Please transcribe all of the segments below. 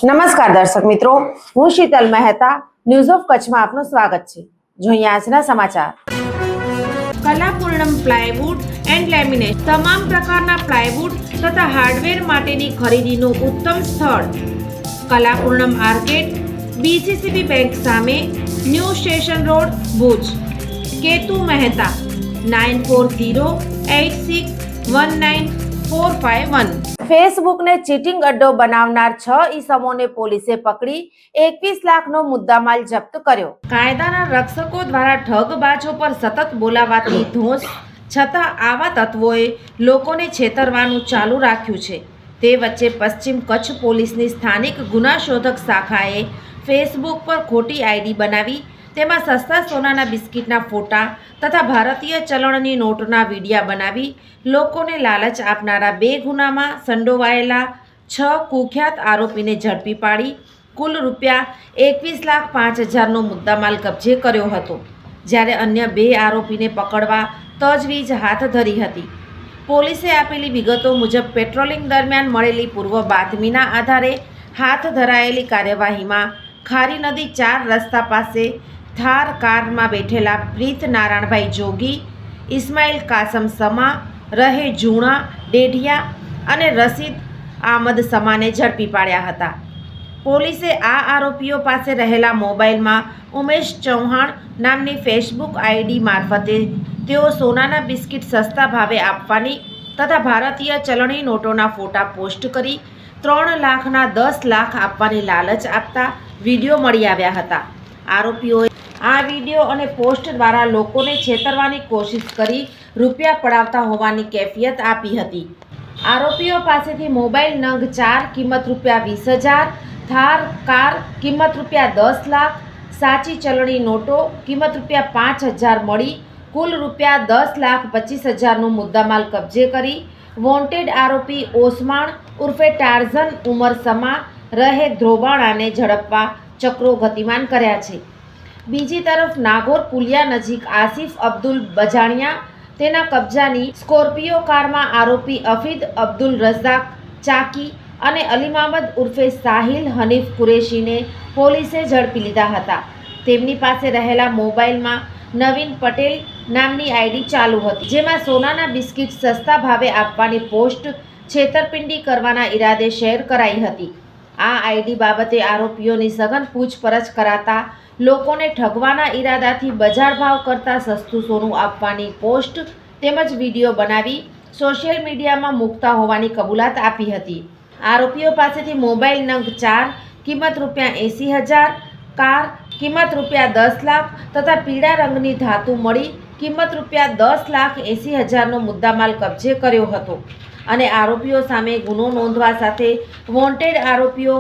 નમસ્કાર દર્શક મિત્રો, હું શીતલ મહેતા ન્યૂઝ ઓફ કચ્છમાં આપનું સ્વાગત છે. જોઈએ આજના સમાચાર. કલાપૂર્ણમ પ્લાયવુડ એન્ડ લેમિનેટ તમામ પ્રકારના પ્લાયવુડ તથા હાર્ડવેર માટેની ખરીદીનું ઉત્તમ સ્થળ. કલાપૂર્ણમ આર્કેડ, BCCB બેંક સામે, new station road, Bhuj. Ketu Mehta 9408619451. ફેસબુકને ચીટિંગ અડ્ડો બનાવનાર 6 ઈસમોને પોલીસે પકડી 21 લાખનો મુદ્દામાલ જપ્ત કર્યો. કાયદાના રક્ષકો દ્વારા ઠગબાજો પર સતત બોલાવાતી ધોષ છતાં આવા તત્વોએ લોકોને છેતરવાનું ચાલુ રાખ્યું છે. તે વચ્ચે પશ્ચિમ કચ્છ પોલીસની સ્થાનિક ગુનાશોધક શાખાએ ફેસબુક પર ખોટી આઈડી બનાવી તેમાં સસ્તા સોનાના બિસ્કિટના ફોટા તથા ભારતીય ચલણની નોટના વિડીયા બનાવી લોકોને લાલચ આપનારા 2 ગુનામાં સંડોવાયેલા 6 કુખ્યાત આરોપીને ઝડપી પાડી કુલ ₹21,05,000નો મુદ્દામાલ કબજે કર્યો હતો, જ્યારે અન્ય 2 આરોપીને પકડવા તજવીજ હાથ ધરી હતી. પોલીસે આપેલી વિગતો મુજબ પેટ્રોલિંગ દરમિયાન મળેલી પૂર્વ બાતમીના આધારે હાથ ધરાયેલી કાર્યવાહીમાં ખારી નદી 4 રસ્તા પાસે થાર કારમાં બેઠેલા પ્રીત નારાયણભાઈ જોગી, ઇસ્માઇલ કાસમ સમા, રહે જૂણા ડેઢિયા અને રસીદ આમદ સમાને ઝડપી પાડ્યા હતા. પોલીસે આ આરોપીઓ પાસે રહેલા મોબાઈલમાં ઉમેશ ચૌહાણ નામની ફેસબુક આઈડી મારફતે તેઓ સોનાના બિસ્કિટ સસ્તા ભાવે આપવાની તથા ભારતીય ચલણી નોટોના ફોટા પોસ્ટ કરી 3 લાખના 10 લાખ આપવાની લાલચ આપતા વિડીયો મળી આવ્યા હતા. આરોપીઓએ આ વિડીયો અને પોસ્ટ દ્વારા લોકોને છેતરવાની કોશિશ કરી રૂપિયા પડાવતા હોવાની કેફિયત આપી હતી. આરોપીઓ પાસેથી મોબાઈલ નંગ 4 કિંમત ₹20,000, થાર કાર કિંમત ₹10 લાખ, સાચી ચલણી નોટો કિંમત ₹5,000 મળી કુલ ₹10,25,000નો મુદ્દામાલ કબજે કરી વોન્ટેડ આરોપી ઓસમાણ ઉર્ફે ટાર્ઝન ઉમર સમા રહે ધ્રોબાણાને ઝડપવા ચક્રો ગતિમાન કર્યા છે. બીજી તરફ નાગોર પુલિયા નજીક આસિફ અબ્દુલ બજાણિયા તેના કબજાની સ્કોર્પિયો કારમાં આરોપી અફીદ અબ્દુલ રઝાક ચાકી અને અલીમામદ ઉર્ફે સાહિલ હનીફ કુરેશીને પોલીસે ઝડપી લીધા હતા. તેમની પાસે રહેલા મોબાઈલમાં નવીન પટેલ નામની આઈડી ચાલુ હતી, જેમાં સોનાના બિસ્કિટ સસ્તા ભાવે આપવાની પોસ્ટ છેતરપિંડી કરવાના ઈરાદે શેર કરાઈ હતી. આ આઈડી બાબતે આરોપીઓની સઘન પૂછપરછ કરાતા લોકોને ઠગવાના ઈરાદાથી બજાર ભાવ કરતાં સસ્તું સોનું આપવાની પોસ્ટ તેમજ વિડીયો બનાવી સોશિયલ મીડિયામાં મૂકતા હોવાની કબૂલાત આપી હતી. આરોપીઓ પાસેથી મોબાઈલ નંગ 4 કિંમત ₹80,000, કાર કિંમત ₹10 લાખ તથા પીળા રંગની ધાતુ મળી કિંમત ₹10,80,000નો મુદ્દામાલ કબજે કર્યો હતો અને આરોપીઓ સામે ગુનો નોંધવા સાથે વોન્ટેડ આરોપીઓ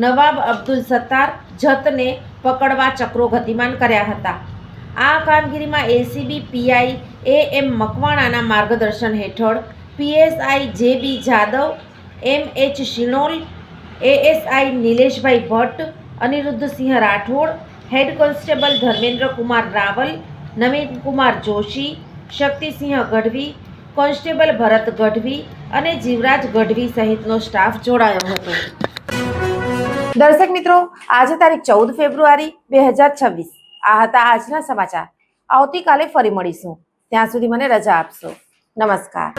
નવાબ અબ્દુલ સત્તાર જતને પકડવા ચક્રો ગતિમાન કર્યા હતા. આ કામગીરીમાં ACB PI AM મકવાણાના માર્ગદર્શન હેઠળ PSI JB Jadav, MH Shinol, ASI Nileshbhai Bhatt, Aniruddhsinh Rathod, head constable Dharmendrakumar Raval, Navinkumar Joshi, Shaktisinh Gadhvi, constable Bharat Gadhvi અને જીવરાજ ગઢવી સહિતનો સ્ટાફ જોડાયો હતો. દર્શક મિત્રો, આજે તારીખ 14 ફેબ્રુઆરી 2026 આ હતા આજના સમાચાર. આવતીકાલે ફરી મળીશું. ત્યાં સુધી મને રજા આપશો. નમસ્કાર.